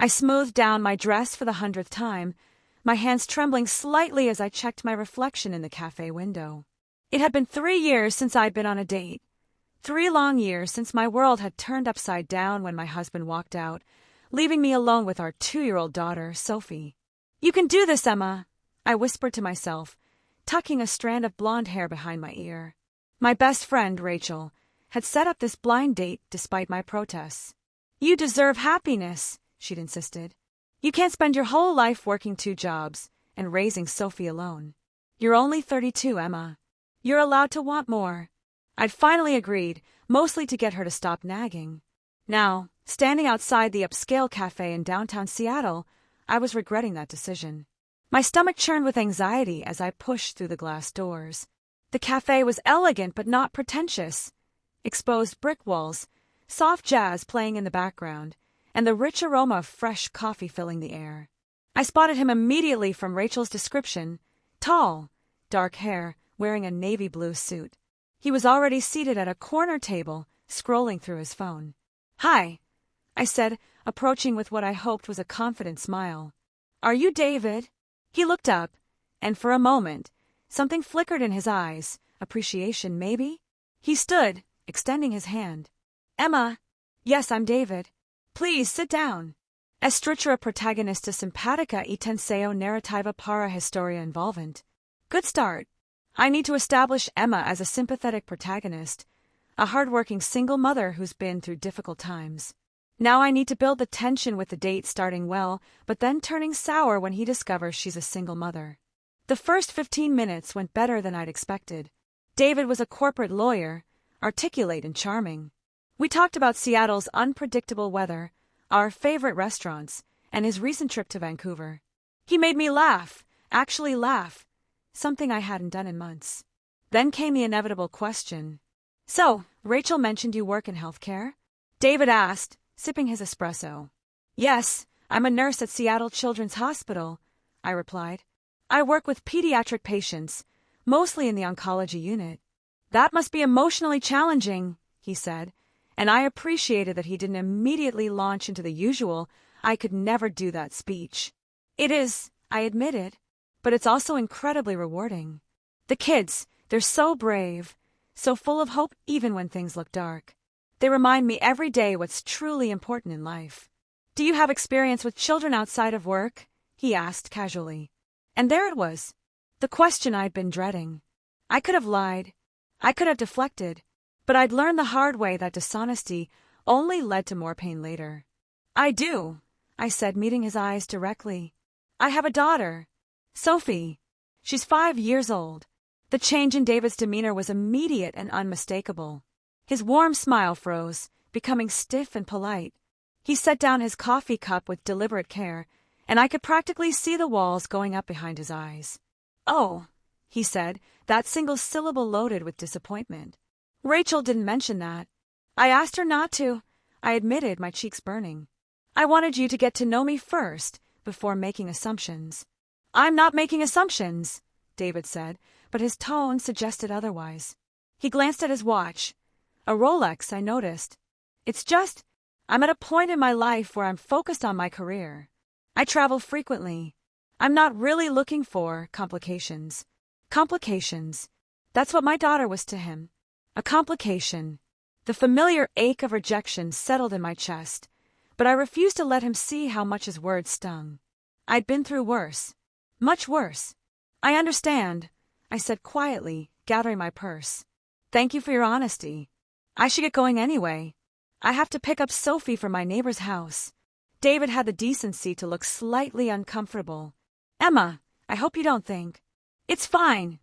I smoothed down my dress for the 100th time, my hands trembling slightly as I checked my reflection in the cafe window. It had been 3 years since I'd been on a date. 3 long years since my world had turned upside down when my husband walked out, leaving me alone with our 2-year-old daughter, Sophie. "You can do this, Emma," I whispered to myself, tucking a strand of blonde hair behind my ear. My best friend, Rachel, had set up this blind date despite my protests. "You deserve happiness," she'd insisted. "You can't spend your whole life working 2 jobs and raising Sophie alone. You're only 32, Emma. You're allowed to want more." I'd finally agreed, mostly to get her to stop nagging. Now, standing outside the upscale cafe in downtown Seattle, I was regretting that decision. My stomach churned with anxiety as I pushed through the glass doors. The cafe was elegant but not pretentious. Exposed brick walls, soft jazz playing in the background, and the rich aroma of fresh coffee filling the air. I spotted him immediately from Rachel's description. Tall, dark hair, wearing a navy blue suit. He was already seated at a corner table, scrolling through his phone. "Hi," I said, approaching with what I hoped was a confident smile. "Are you David?" He looked up, and for a moment, something flickered in his eyes. Appreciation, maybe? He stood, extending his hand. "Emma." "Yes, I'm David. Please sit down." Estructura protagonista simpatica y tenseo narrativa para historia involvent. Good start. I need to establish Emma as a sympathetic protagonist, a hardworking single mother who's been through difficult times. Now I need to build the tension with the date starting well, but then turning sour when he discovers she's a single mother. The first 15 minutes went better than I'd expected. David was a corporate lawyer, articulate and charming. We talked about Seattle's unpredictable weather, our favorite restaurants, and his recent trip to Vancouver. He made me laugh, actually laugh, something I hadn't done in months. Then came the inevitable question. "So, Rachel mentioned you work in healthcare?" David asked, sipping his espresso. "Yes, I'm a nurse at Seattle Children's Hospital," I replied. "I work with pediatric patients, mostly in the oncology unit." "That must be emotionally challenging," he said, and I appreciated that he didn't immediately launch into the usual, "I could never do that" speech. "It is," I admitted, "but it's also incredibly rewarding. The kids, they're so brave, so full of hope even when things look dark. They remind me every day what's truly important in life." "Do you have experience with children outside of work?" he asked casually. And there it was, the question I'd been dreading. I could have lied. I could have deflected, but I'd learned the hard way that dishonesty only led to more pain later. "I do," I said, meeting his eyes directly. "I have a daughter, Sophie. She's 5 years old." The change in David's demeanor was immediate and unmistakable. His warm smile froze, becoming stiff and polite. He set down his coffee cup with deliberate care, and I could practically see the walls going up behind his eyes. "Oh," he said, that single syllable loaded with disappointment. "Rachel didn't mention that." "I asked her not to," I admitted, my cheeks burning. "I wanted you to get to know me first, before making assumptions." "I'm not making assumptions," David said, but his tone suggested otherwise. He glanced at his watch. A Rolex, I noticed. "It's just, I'm at a point in my life where I'm focused on my career. I travel frequently. I'm not really looking for complications." Complications. That's what my daughter was to him. A complication. The familiar ache of rejection settled in my chest, but I refused to let him see how much his words stung. I'd been through worse. Much worse. "I understand," I said quietly, gathering my purse. "Thank you for your honesty. I should get going anyway. I have to pick up Sophie from my neighbor's house." David had the decency to look slightly uncomfortable. "Emma, I hope you don't think." "It's fine."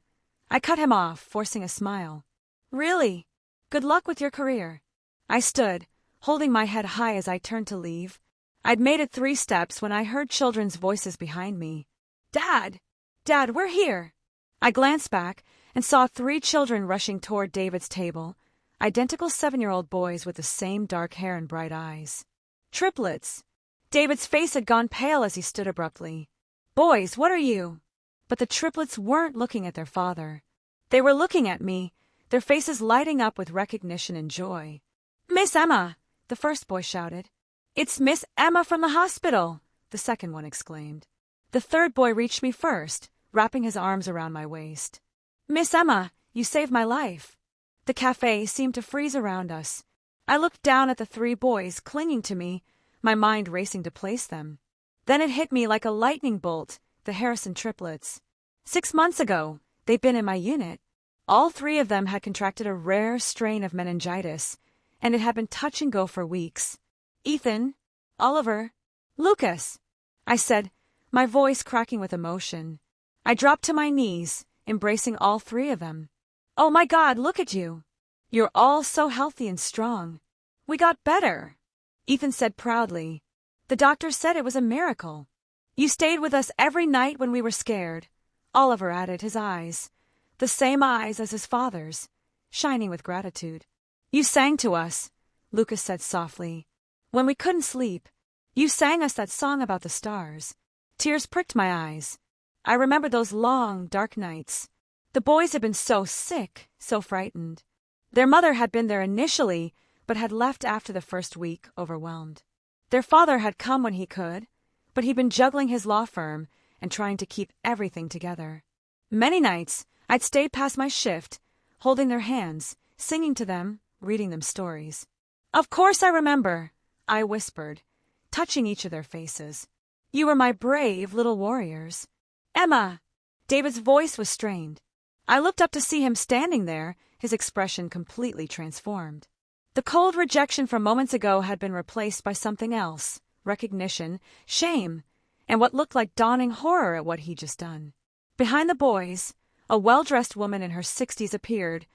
I cut him off, forcing a smile. "Really? Good luck with your career." I stood, holding my head high as I turned to leave. I'd made it 3 steps when I heard children's voices behind me. "Dad! Dad, we're here!" I glanced back and saw 3 children rushing toward David's table, identical 7-year-old boys with the same dark hair and bright eyes. Triplets. David's face had gone pale as he stood abruptly. "Boys, what are you?" But the triplets weren't looking at their father. They were looking at me, their faces lighting up with recognition and joy. "Miss Emma!" the first boy shouted. "It's Miss Emma from the hospital," the second one exclaimed. The third boy reached me first, wrapping his arms around my waist. "Miss Emma, you saved my life." The cafe seemed to freeze around us. I looked down at the three boys clinging to me, my mind racing to place them. Then it hit me like a lightning bolt, the Harrison triplets. 6 months ago, they'd been in my unit. All three of them had contracted a rare strain of meningitis, and it had been touch and go for weeks. "Ethan, Oliver, Lucas," I said, my voice cracking with emotion. I dropped to my knees, embracing all three of them. "Oh my God, look at you. You're all so healthy and strong. We got better," Ethan said proudly. "The doctor said it was a miracle." "You stayed with us every night when we were scared," Oliver added, his eyes, the same eyes as his father's, shining with gratitude. "You sang to us," Lucas said softly. "When we couldn't sleep, you sang us that song about the stars." Tears pricked my eyes. I remembered those long, dark nights. The boys had been so sick, so frightened. Their mother had been there initially, but had left after the first week, overwhelmed. Their father had come when he could, but he'd been juggling his law firm and trying to keep everything together. Many nights, I'd stayed past my shift, holding their hands, singing to them, reading them stories. "Of course I remember," I whispered, touching each of their faces. "You were my brave little warriors." "Emma!" David's voice was strained. I looked up to see him standing there, his expression completely transformed. The cold rejection from moments ago had been replaced by something else, recognition, shame, and what looked like dawning horror at what he'd just done. Behind the boys, a well-dressed woman in her 60s appeared,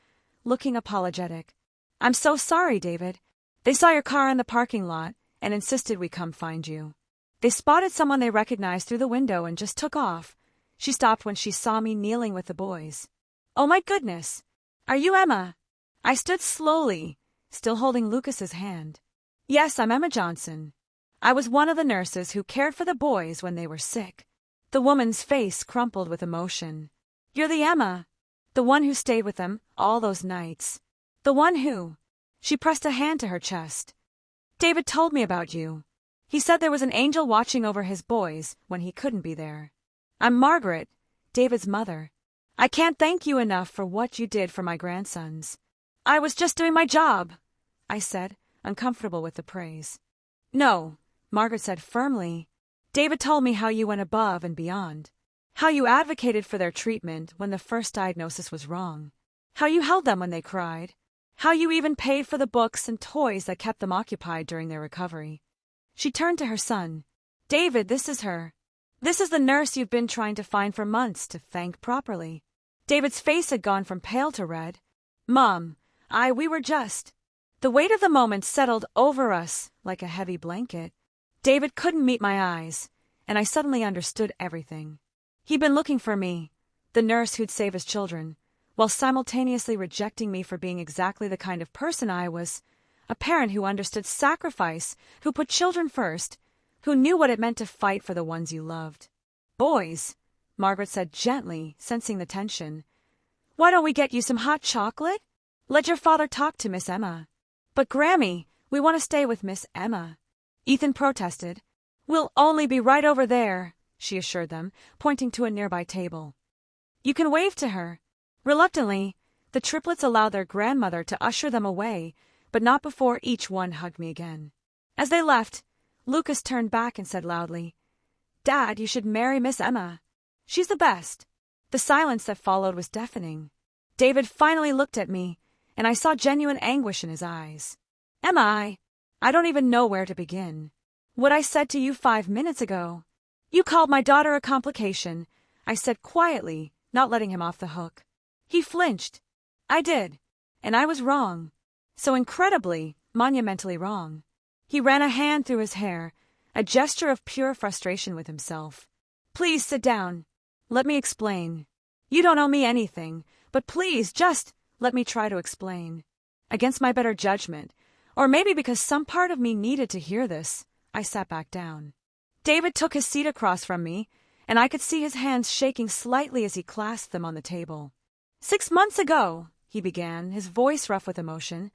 looking apologetic. "I'm so sorry, David. They saw your car in the parking lot and insisted we come find you. They spotted someone they recognized through the window and just took off." She stopped when she saw me kneeling with the boys. "Oh my goodness! Are you Emma?" I stood slowly, still holding Lucas's hand. "Yes, I'm Emma Johnson. I was one of the nurses who cared for the boys when they were sick." The woman's face crumpled with emotion. "You're the Emma, the one who stayed with them all those nights. The one who—" She pressed a hand to her chest. "David told me about you. He said there was an angel watching over his boys when he couldn't be there. I'm Margaret, David's mother. I can't thank you enough for what you did for my grandsons." "I was just doing my job," I said, uncomfortable with the praise. "No," Margaret said firmly. "David told me how you went above and beyond. How you advocated for their treatment when the first diagnosis was wrong. How you held them when they cried. How you even paid for the books and toys that kept them occupied during their recovery." She turned to her son. "David, this is her. This is the nurse you've been trying to find for months to thank properly." David's face had gone from pale to red. "Mom, we were just—" The weight of the moment settled over us like a heavy blanket. David couldn't meet my eyes, and I suddenly understood everything. He'd been looking for me, the nurse who'd save his children, while simultaneously rejecting me for being exactly the kind of person I was, a parent who understood sacrifice, who put children first, who knew what it meant to fight for the ones you loved. "Boys," Margaret said gently, sensing the tension, "why don't we get you some hot chocolate? Let your father talk to Miss Emma." "But Grammy, we want to stay with Miss Emma," Ethan protested. "We'll only be right over there," she assured them, pointing to a nearby table. "You can wave to her." Reluctantly, the triplets allowed their grandmother to usher them away, but not before each one hugged me again. As they left, Lucas turned back and said loudly, "Dad, you should marry Miss Emma. She's the best." The silence that followed was deafening. David finally looked at me, and I saw genuine anguish in his eyes. "Emma, I don't even know where to begin. What I said to you 5 minutes ago. You called my daughter a complication," I said quietly, not letting him off the hook. He flinched. "I did, and I was wrong. So incredibly, monumentally wrong." He ran a hand through his hair, a gesture of pure frustration with himself. "Please sit down. Let me explain. You don't owe me anything, but please just let me try to explain." Against my better judgment, or maybe because some part of me needed to hear this, I sat back down. David took his seat across from me, and I could see his hands shaking slightly as he clasped them on the table. "6 months ago," he began, his voice rough with emotion,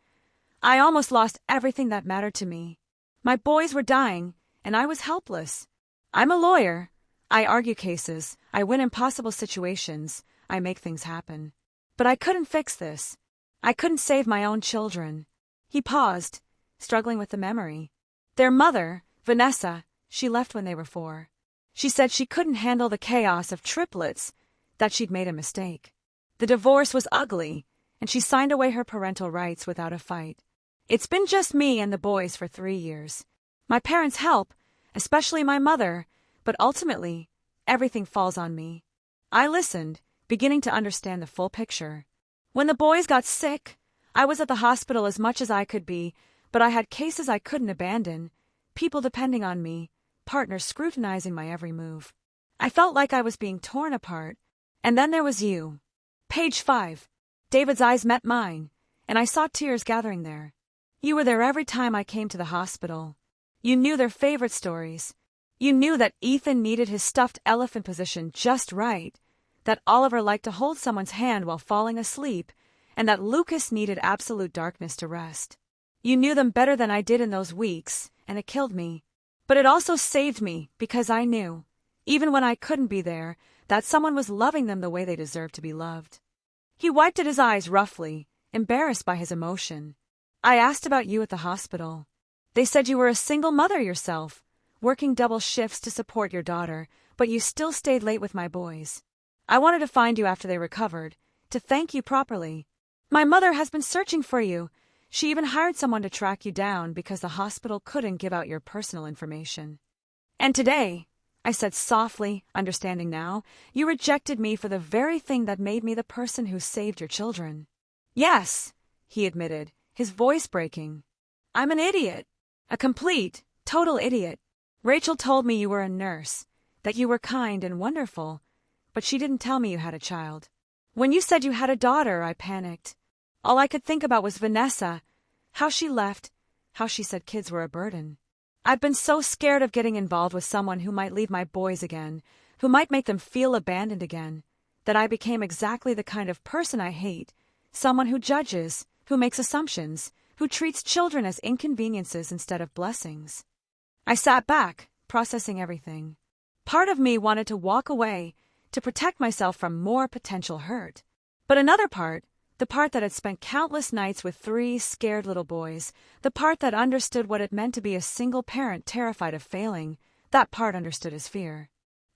"I almost lost everything that mattered to me. My boys were dying, and I was helpless. I'm a lawyer. I argue cases, I win impossible situations, I make things happen. But I couldn't fix this. I couldn't save my own children. He paused, struggling with the memory. Their mother, Vanessa, she left when they were 4. She said she couldn't handle the chaos of triplets, that she'd made a mistake. The divorce was ugly, and she signed away her parental rights without a fight. It's been just me and the boys for 3 years. My parents help, especially my mother, but ultimately, everything falls on me. I listened, beginning to understand the full picture. When the boys got sick, I was at the hospital as much as I could be, but I had cases I couldn't abandon, people depending on me, partners scrutinizing my every move. I felt like I was being torn apart. And then there was you. Page 5. David's eyes met mine, and I saw tears gathering there. You were there every time I came to the hospital. You knew their favorite stories. You knew that Ethan needed his stuffed elephant position just right, that Oliver liked to hold someone's hand while falling asleep, and that Lucas needed absolute darkness to rest. You knew them better than I did in those weeks, and it killed me. But it also saved me, because I knew, even when I couldn't be there, that someone was loving them the way they deserved to be loved. He wiped at his eyes roughly, embarrassed by his emotion. I asked about you at the hospital. They said you were a single mother yourself, working double shifts to support your daughter, but you still stayed late with my boys. I wanted to find you after they recovered, to thank you properly. My mother has been searching for you. She even hired someone to track you down because the hospital couldn't give out your personal information. And today, I said softly, understanding now, you rejected me for the very thing that made me the person who saved your children. Yes, he admitted, his voice breaking. I'm an idiot. A complete, total idiot. Rachel told me you were a nurse, that you were kind and wonderful, but she didn't tell me you had a child. When you said you had a daughter, I panicked. All I could think about was Vanessa, how she left, how she said kids were a burden. I've been so scared of getting involved with someone who might leave my boys again, who might make them feel abandoned again, that I became exactly the kind of person I hate, someone who judges, who makes assumptions, who treats children as inconveniences instead of blessings. I sat back, processing everything. Part of me wanted to walk away, to protect myself from more potential hurt. But another part, the part that had spent countless nights with 3 scared little boys, the part that understood what it meant to be a single parent terrified of failing, that part understood his fear.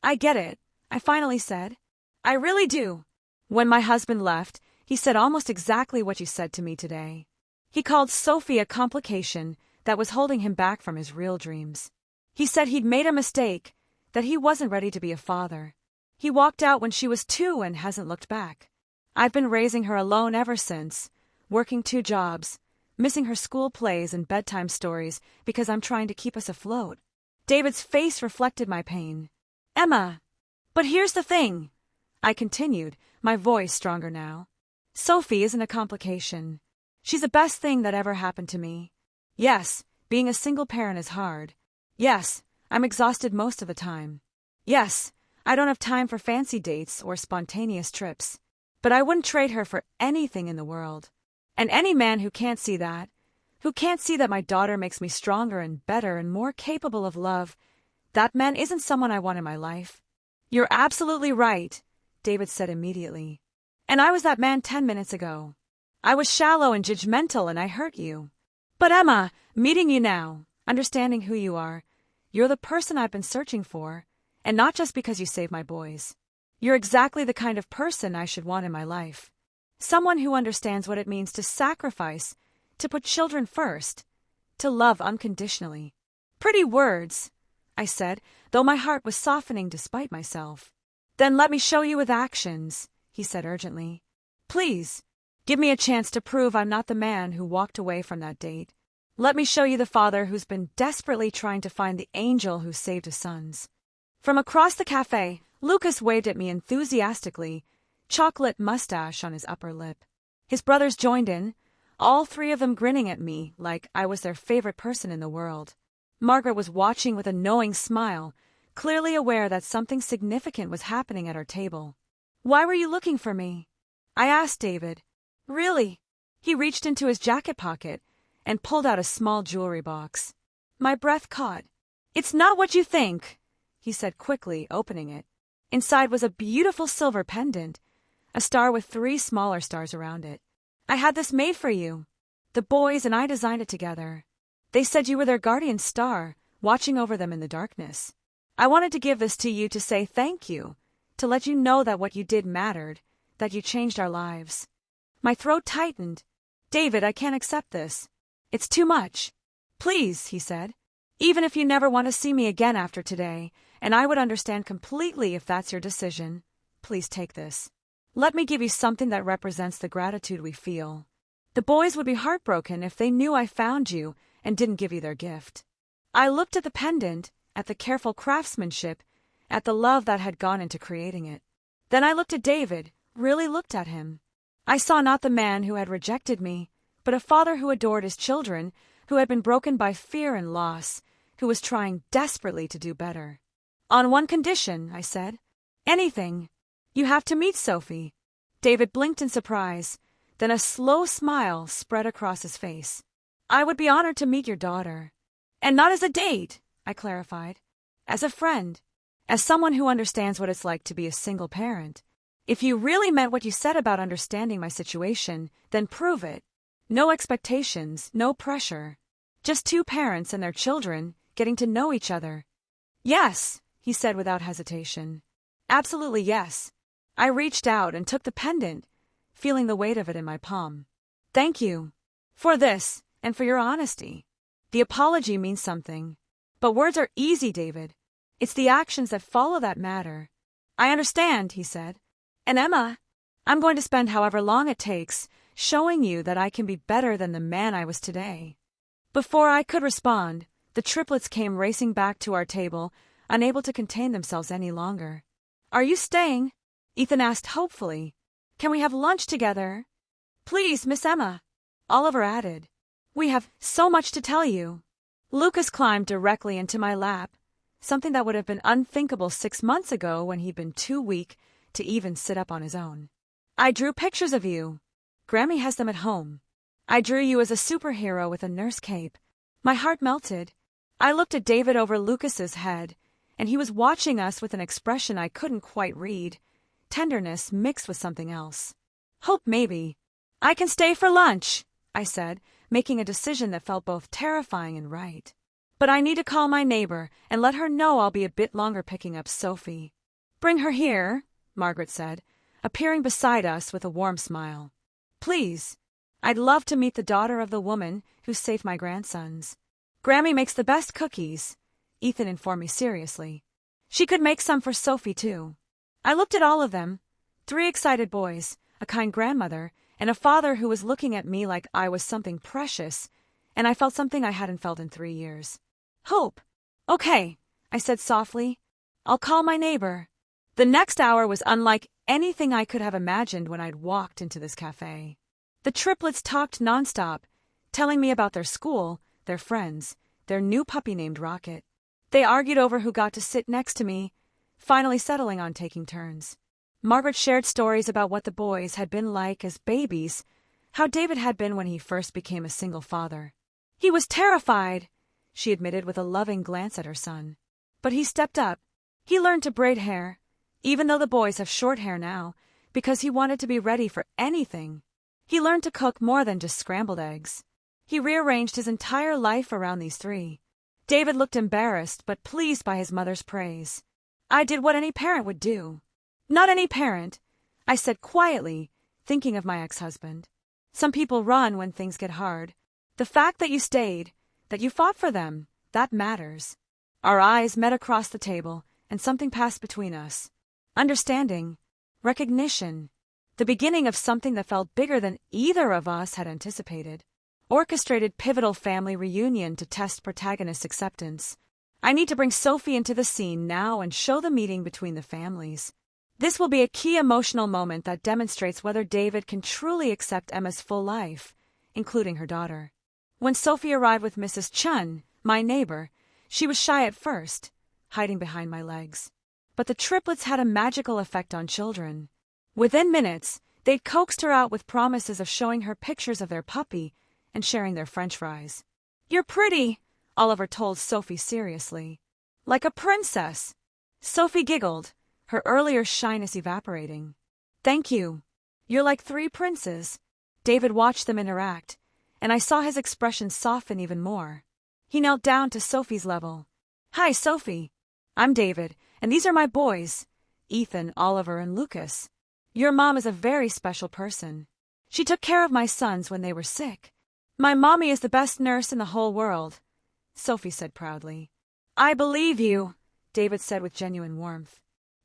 I get it, I finally said. I really do. When my husband left, he said almost exactly what you said to me today. He called Sophie a complication that was holding him back from his real dreams. He said he'd made a mistake, that he wasn't ready to be a father. He walked out when she was 2 and hasn't looked back. I've been raising her alone ever since, working 2 jobs, missing her school plays and bedtime stories because I'm trying to keep us afloat. David's face reflected my pain. Emma, but here's the thing, I continued, my voice stronger now. Sophie isn't a complication. She's the best thing that ever happened to me. Yes, being a single parent is hard. Yes, I'm exhausted most of the time. Yes, I don't have time for fancy dates or spontaneous trips. But I wouldn't trade her for anything in the world. And any man who can't see that, who can't see that my daughter makes me stronger and better and more capable of love, that man isn't someone I want in my life. You're absolutely right, David said immediately. And I was that man 10 minutes ago. I was shallow and judgmental and I hurt you. But Emma, meeting you now, understanding who you are, you're the person I've been searching for, and not just because you saved my boys. You're exactly the kind of person I should want in my life. Someone who understands what it means to sacrifice, to put children first, to love unconditionally. Pretty words, I said, though my heart was softening despite myself. Then let me show you with actions, he said urgently. Please, give me a chance to prove I'm not the man who walked away from that date. Let me show you the father who's been desperately trying to find the angel who saved his sons. From across the cafe, Lucas waved at me enthusiastically, chocolate mustache on his upper lip. His brothers joined in, all 3 of them grinning at me like I was their favorite person in the world. Margaret was watching with a knowing smile, clearly aware that something significant was happening at our table. Why were you looking for me? I asked David. Really? He reached into his jacket pocket and pulled out a small jewelry box. My breath caught. "It's not what you think," he said quickly, opening it. Inside was a beautiful silver pendant, a star with 3 smaller stars around it. "I had this made for you. The boys and I designed it together. They said you were their guardian star, watching over them in the darkness. I wanted to give this to you to say thank you, to let you know that what you did mattered, that you changed our lives." My throat tightened. "David, I can't accept this. It's too much." "Please," he said. "Even if you never want to see me again after today, and I would understand completely if that's your decision, please take this. Let me give you something that represents the gratitude we feel. The boys would be heartbroken if they knew I found you and didn't give you their gift." I looked at the pendant, at the careful craftsmanship, at the love that had gone into creating it. Then I looked at David, really looked at him. I saw not the man who had rejected me, but a father who adored his children, who had been broken by fear and loss, who was trying desperately to do better. "On one condition," I said. "Anything. You have to meet Sophie." David blinked in surprise, then a slow smile spread across his face. "I would be honored to meet your daughter." "And not as a date," I clarified. "As a friend. As someone who understands what it's like to be a single parent. If you really meant what you said about understanding my situation, then prove it. No expectations, no pressure. Just 2 parents and their children getting to know each other." "Yes," he said without hesitation. "Absolutely yes." I reached out and took the pendant, feeling the weight of it in my palm. "Thank you. For this, and for your honesty. The apology means something. But words are easy, David. It's the actions that follow that matter." "I understand," he said. "And Emma, I'm going to spend however long it takes showing you that I can be better than the man I was today." Before I could respond, the triplets came racing back to our table, unable to contain themselves any longer. "Are you staying?" Ethan asked hopefully. "Can we have lunch together?" "Please, Miss Emma," Oliver added. "We have so much to tell you." Lucas climbed directly into my lap, something that would have been unthinkable 6 months ago when he'd been too weak to even sit up on his own. "I drew pictures of you. Grammy has them at home. I drew you as a superhero with a nurse cape." My heart melted. I looked at David over Lucas's head, and he was watching us with an expression I couldn't quite read. Tenderness mixed with something else. "Hope, maybe." "I can stay for lunch," I said, making a decision that felt both terrifying and right. "But I need to call my neighbor and let her know I'll be a bit longer picking up Sophie." "Bring her here," Margaret said, appearing beside us with a warm smile. "Please. I'd love to meet the daughter of the woman who saved my grandsons." "Grammy makes the best cookies," Ethan informed me seriously. "She could make some for Sophie, too." I looked at all of them, 3 excited boys, a kind grandmother, and a father who was looking at me like I was something precious, and I felt something I hadn't felt in 3 years. "Hope." "Okay," I said softly. "I'll call my neighbor." The next hour was unlike anything I could have imagined when I'd walked into this cafe. The triplets talked nonstop, telling me about their school, their friends, their new puppy named Rocket. They argued over who got to sit next to me, finally settling on taking turns. Margaret shared stories about what the boys had been like as babies, how David had been when he first became a single father. "He was terrified," she admitted with a loving glance at her son. "But he stepped up. He learned to braid hair, even though the boys have short hair now, because he wanted to be ready for anything. He learned to cook more than just scrambled eggs. He rearranged his entire life around these 3. David looked embarrassed but pleased by his mother's praise. I did what any parent would do. "Not any parent," I said quietly, thinking of my ex-husband. "Some people run when things get hard. The fact that you stayed, that you fought for them, that matters." Our eyes met across the table, and something passed between us. Understanding, recognition, the beginning of something that felt bigger than either of us had anticipated. Orchestrated pivotal family reunion to test protagonist acceptance. I need to bring Sophie into the scene now and show the meeting between the families. This will be a key emotional moment that demonstrates whether David can truly accept Emma's full life, including her daughter. When Sophie arrived with Mrs. Chun, my neighbor, she was shy at first, hiding behind my legs. But the triplets had a magical effect on children. Within minutes, they'd coaxed her out with promises of showing her pictures of their puppy and sharing their French fries. "You're pretty," Oliver told Sophie seriously. Like a princess. Sophie giggled, her earlier shyness evaporating. Thank you. You're like 3 princes. David watched them interact, and I saw his expression soften even more. He knelt down to Sophie's level. Hi, Sophie. I'm David, and these are my boys, Ethan, Oliver, and Lucas. Your mom is a very special person. She took care of my sons when they were sick. My mommy is the best nurse in the whole world, Sophie said proudly. I believe you, David said with genuine warmth.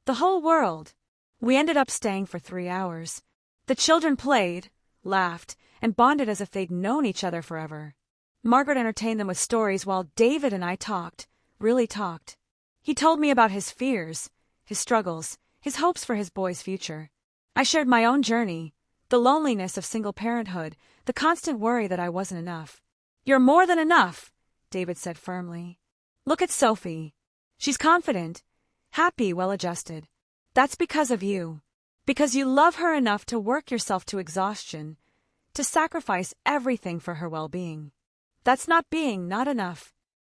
The whole world. We ended up staying for 3 hours. The children played, laughed, and bonded as if they'd known each other forever. Margaret entertained them with stories while David and I talked, really talked. He told me about his fears, his struggles, his hopes for his boy's future. I shared my own journey, the loneliness of single parenthood, the constant worry that I wasn't enough. You're more than enough, David said firmly. Look at Sophie. She's confident, happy, well-adjusted. That's because of you. Because you love her enough to work yourself to exhaustion, to sacrifice everything for her well-being. That's not being not enough.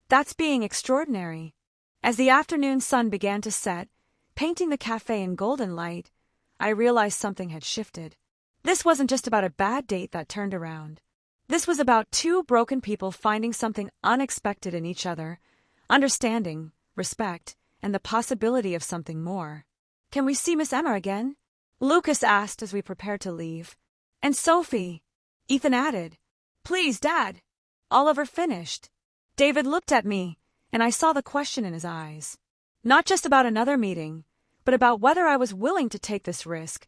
That's being extraordinary. As the afternoon sun began to set, painting the cafe in golden light, I realized something had shifted. This wasn't just about a bad date that turned around. This was about 2 broken people finding something unexpected in each other, understanding, respect, and the possibility of something more. Can we see Miss Emma again? Lucas asked as we prepared to leave. And Sophie, Ethan added. Please, Dad. Oliver finished. David looked at me, and I saw the question in his eyes. Not just about another meeting, but about whether I was willing to take this risk,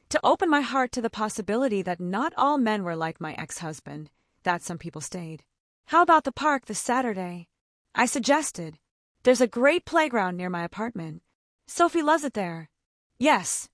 to open my heart to the possibility that not all men were like my ex-husband, that some people stayed. How about the park this Saturday? I suggested. There's a great playground near my apartment. Sophie loves it there. Yes,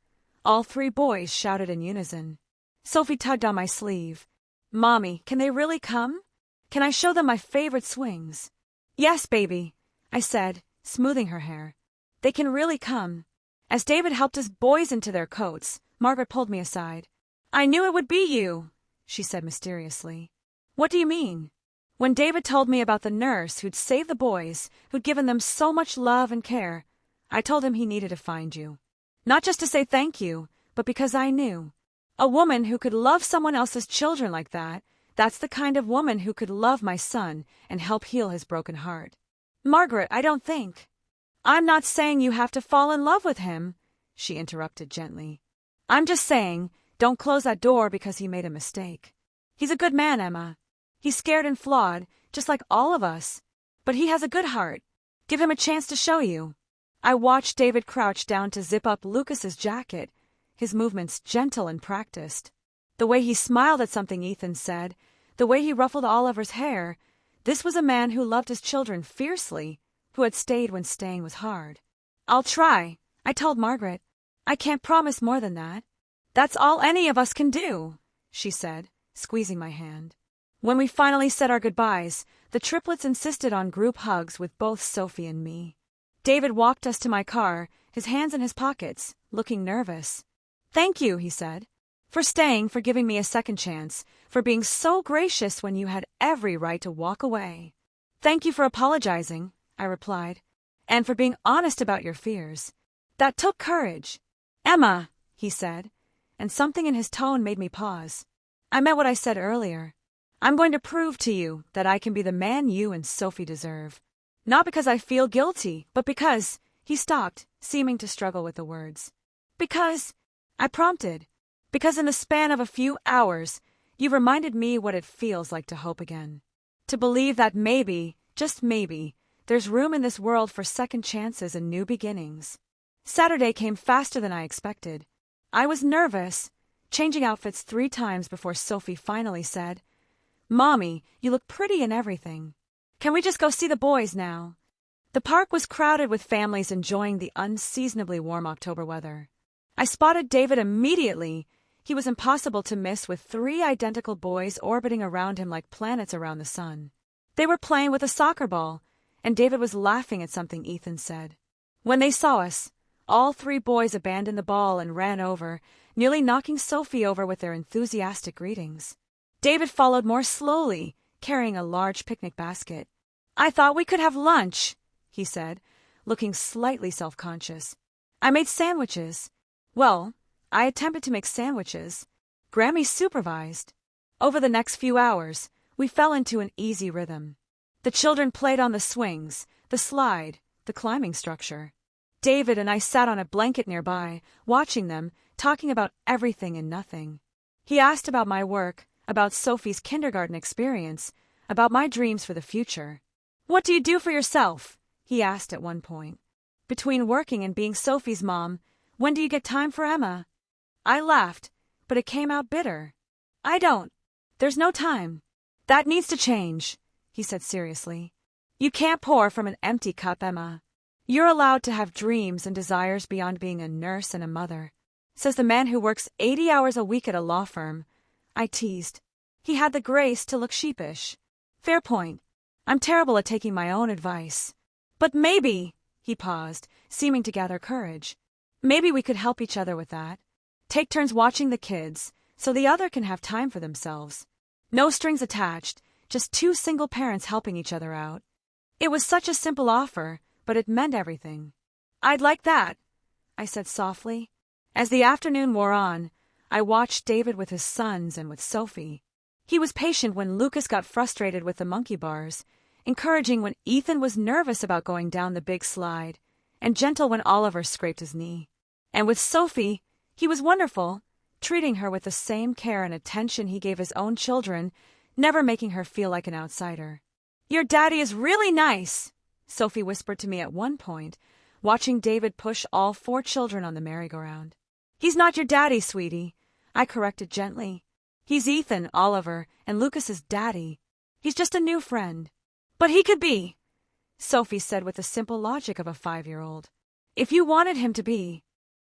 all 3 boys shouted in unison. Sophie tugged on my sleeve. Mommy, can they really come? Can I show them my favorite swings? Yes, baby, I said, smoothing her hair. They can really come. As David helped his boys into their coats, Margaret pulled me aside. I knew it would be you, she said mysteriously. What do you mean? When David told me about the nurse who'd saved the boys, who'd given them so much love and care, I told him he needed to find you. Not just to say thank you, but because I knew. A woman who could love someone else's children like that, that's the kind of woman who could love my son and help heal his broken heart. Margaret, I don't think. I'm not saying you have to fall in love with him, she interrupted gently. I'm just saying, don't close that door because he made a mistake. He's a good man, Emma. He's scared and flawed, just like all of us. But he has a good heart. Give him a chance to show you. I watched David crouch down to zip up Lucas's jacket, his movements gentle and practiced. The way he smiled at something Ethan said, the way he ruffled Oliver's hair, this was a man who loved his children fiercely, who had stayed when staying was hard. I'll try, I told Margaret. I can't promise more than that. That's all any of us can do, she said, squeezing my hand. When we finally said our goodbyes, the triplets insisted on group hugs with both Sophie and me. David walked us to my car, his hands in his pockets, looking nervous. Thank you, he said, for staying, for giving me a second chance, for being so gracious when you had every right to walk away. Thank you for apologizing, I replied, and for being honest about your fears. That took courage. Emma, he said, and something in his tone made me pause. I meant what I said earlier. I'm going to prove to you that I can be the man you and Sophie deserve. Not because I feel guilty, but because, he stopped, seeming to struggle with the words. Because, I prompted, because in the span of a few hours, you reminded me what it feels like to hope again. To believe that maybe, just maybe, there's room in this world for second chances and new beginnings. Saturday came faster than I expected. I was nervous, changing outfits 3 times before Sophie finally said, Mommy, you look pretty in everything. Can we just go see the boys now? The park was crowded with families enjoying the unseasonably warm October weather. I spotted David immediately. He was impossible to miss with 3 identical boys orbiting around him like planets around the sun. They were playing with a soccer ball, and David was laughing at something Ethan said. When they saw us, all 3 boys abandoned the ball and ran over, nearly knocking Sophie over with their enthusiastic greetings. David followed more slowly, carrying a large picnic basket. I thought we could have lunch, he said, looking slightly self-conscious. I made sandwiches. Well, I attempted to make sandwiches. Grammy supervised. Over the next few hours, we fell into an easy rhythm. The children played on the swings, the slide, the climbing structure. David and I sat on a blanket nearby, watching them, talking about everything and nothing. He asked about my work, about Sophie's kindergarten experience, about my dreams for the future. What do you do for yourself? He asked at one point. Between working and being Sophie's mom, when do you get time for Emma? I laughed, but it came out bitter. I don't. There's no time. That needs to change, he said seriously. You can't pour from an empty cup, Emma. You're allowed to have dreams and desires beyond being a nurse and a mother, says the man who works 80 hours a week at a law firm. I teased. He had the grace to look sheepish. Fair point. I'm terrible at taking my own advice. But maybe, he paused, seeming to gather courage. Maybe we could help each other with that. Take turns watching the kids, so the other can have time for themselves. No strings attached, just two single parents helping each other out. It was such a simple offer, but it meant everything. I'd like that, I said softly. As the afternoon wore on, I watched David with his sons and with Sophie. He was patient when Lucas got frustrated with the monkey bars, encouraging when Ethan was nervous about going down the big slide, and gentle when Oliver scraped his knee. And with Sophie, he was wonderful, treating her with the same care and attention he gave his own children, never making her feel like an outsider. Your daddy is really nice, Sophie whispered to me at one point, watching David push all 4 children on the merry-go-round. He's not your daddy, sweetie, I corrected gently. He's Ethan, Oliver, and Lucas's daddy. He's just a new friend. But he could be, Sophie said with the simple logic of a 5-year-old. If you wanted him to be.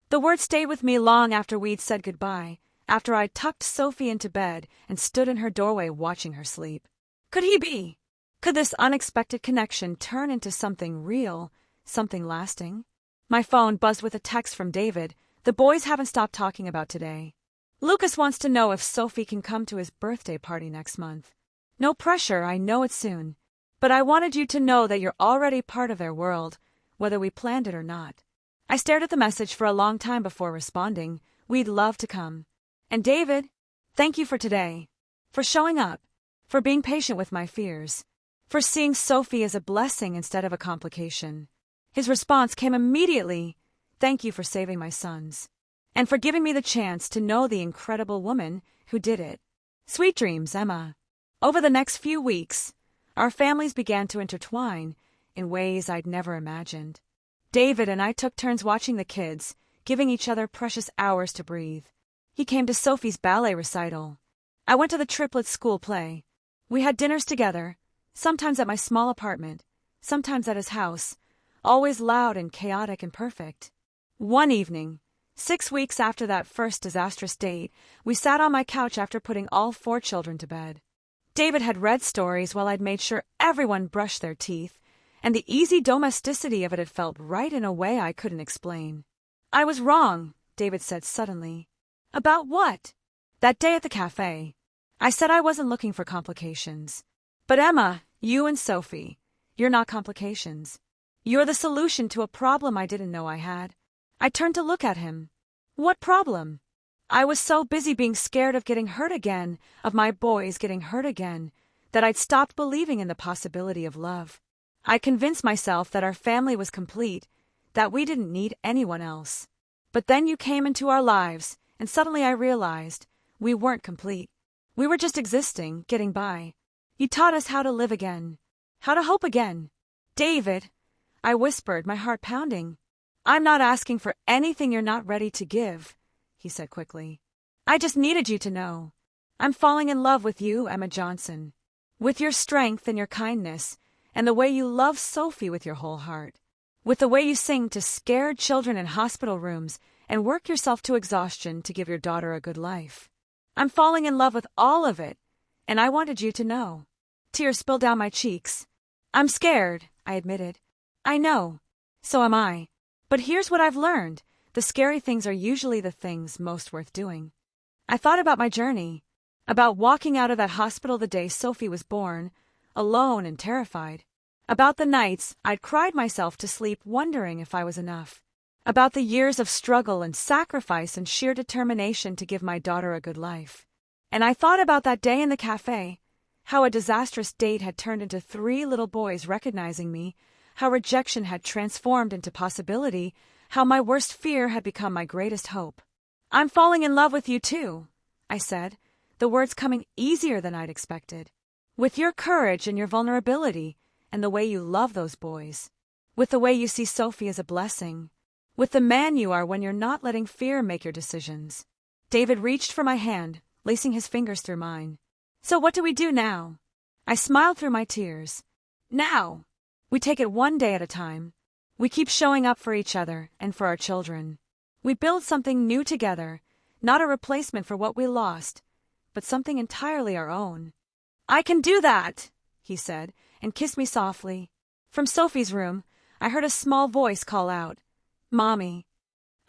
The word stayed with me long after we'd said goodbye, after I'd tucked Sophie into bed and stood in her doorway watching her sleep. Could he be? Could this unexpected connection turn into something real, something lasting? My phone buzzed with a text from David. The boys haven't stopped talking about today. Lucas wants to know if Sophie can come to his birthday party next month. No pressure, I know it soon. But I wanted you to know that you're already part of their world, whether we planned it or not. I stared at the message for a long time before responding. We'd love to come. And David, thank you for today. For showing up. For being patient with my fears. For seeing Sophie as a blessing instead of a complication. His response came immediately. Thank you for saving my sons. And for giving me the chance to know the incredible woman who did it. Sweet dreams, Emma. Over the next few weeks, our families began to intertwine in ways I'd never imagined. David and I took turns watching the kids, giving each other precious hours to breathe. He came to Sophie's ballet recital. I went to the Triplets school play. We had dinners together, sometimes at my small apartment, sometimes at his house, always loud and chaotic and perfect. One evening, 6 weeks after that first disastrous date, we sat on my couch after putting all 4 children to bed. David had read stories while I'd made sure everyone brushed their teeth, and the easy domesticity of it had felt right in a way I couldn't explain. I was wrong, David said suddenly. About what? That day at the cafe. I said I wasn't looking for complications. But Emma, you and Sophie, you're not complications. You're the solution to a problem I didn't know I had. I turned to look at him. What problem? I was so busy being scared of getting hurt again, of my boys getting hurt again, that I'd stopped believing in the possibility of love. I convinced myself that our family was complete, that we didn't need anyone else. But then you came into our lives, and suddenly I realized we weren't complete. We were just existing, getting by. You taught us how to live again, how to hope again. David, I whispered, my heart pounding. I'm not asking for anything you're not ready to give, he said quickly. I just needed you to know. I'm falling in love with you, Emma Johnson. With your strength and your kindness, and the way you love Sophie with your whole heart. With the way you sing to scared children in hospital rooms and work yourself to exhaustion to give your daughter a good life. I'm falling in love with all of it, and I wanted you to know. Tears spilled down my cheeks. I'm scared, I admitted. I know. So am I. But here's what I've learned. The scary things are usually the things most worth doing. I thought about my journey, about walking out of that hospital the day Sophie was born, alone and terrified. About the nights I'd cried myself to sleep wondering if I was enough. About the years of struggle and sacrifice and sheer determination to give my daughter a good life. And I thought about that day in the cafe, how a disastrous date had turned into 3 little boys recognizing me, how rejection had transformed into possibility, how my worst fear had become my greatest hope. "I'm falling in love with you too," I said, the words coming easier than I'd expected. "With your courage and your vulnerability, and the way you love those boys. With the way you see Sophie as a blessing. With the man you are when you're not letting fear make your decisions." David reached for my hand, lacing his fingers through mine. "So what do we do now?" I smiled through my tears. "Now! We take it one day at a time. We keep showing up for each other and for our children. We build something new together, not a replacement for what we lost, but something entirely our own." "I can do that," he said, and kissed me softly. From Sophie's room, I heard a small voice call out, "Mommy."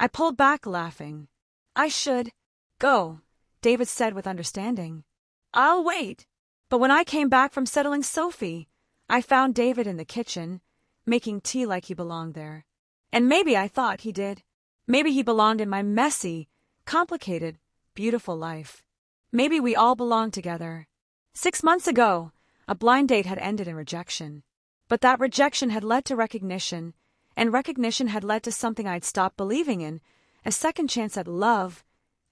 I pulled back, laughing. "I should go," David said with understanding. "I'll wait." But when I came back from settling Sophie, I found David in the kitchen, making tea like he belonged there. And maybe I thought he did. Maybe he belonged in my messy, complicated, beautiful life. Maybe we all belonged together. 6 months ago, a blind date had ended in rejection. But that rejection had led to recognition, and recognition had led to something I'd stopped believing in, a second chance at love,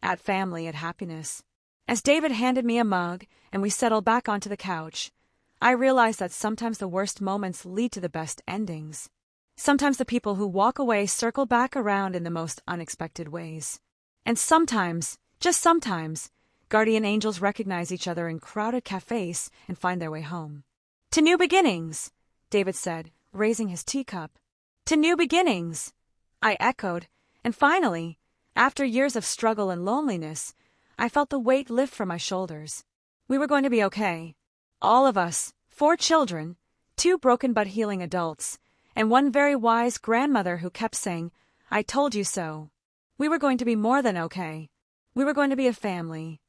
at family, at happiness. As David handed me a mug and we settled back onto the couch, I realized that sometimes the worst moments lead to the best endings. Sometimes the people who walk away circle back around in the most unexpected ways. And sometimes, just sometimes, guardian angels recognize each other in crowded cafes and find their way home. "To new beginnings," David said, raising his teacup. "To new beginnings," I echoed, and finally, after years of struggle and loneliness, I felt the weight lift from my shoulders. We were going to be okay. All of us, 4 children, 2 broken but healing adults, and 1 very wise grandmother who kept saying, "I told you so." We were going to be more than okay. We were going to be a family.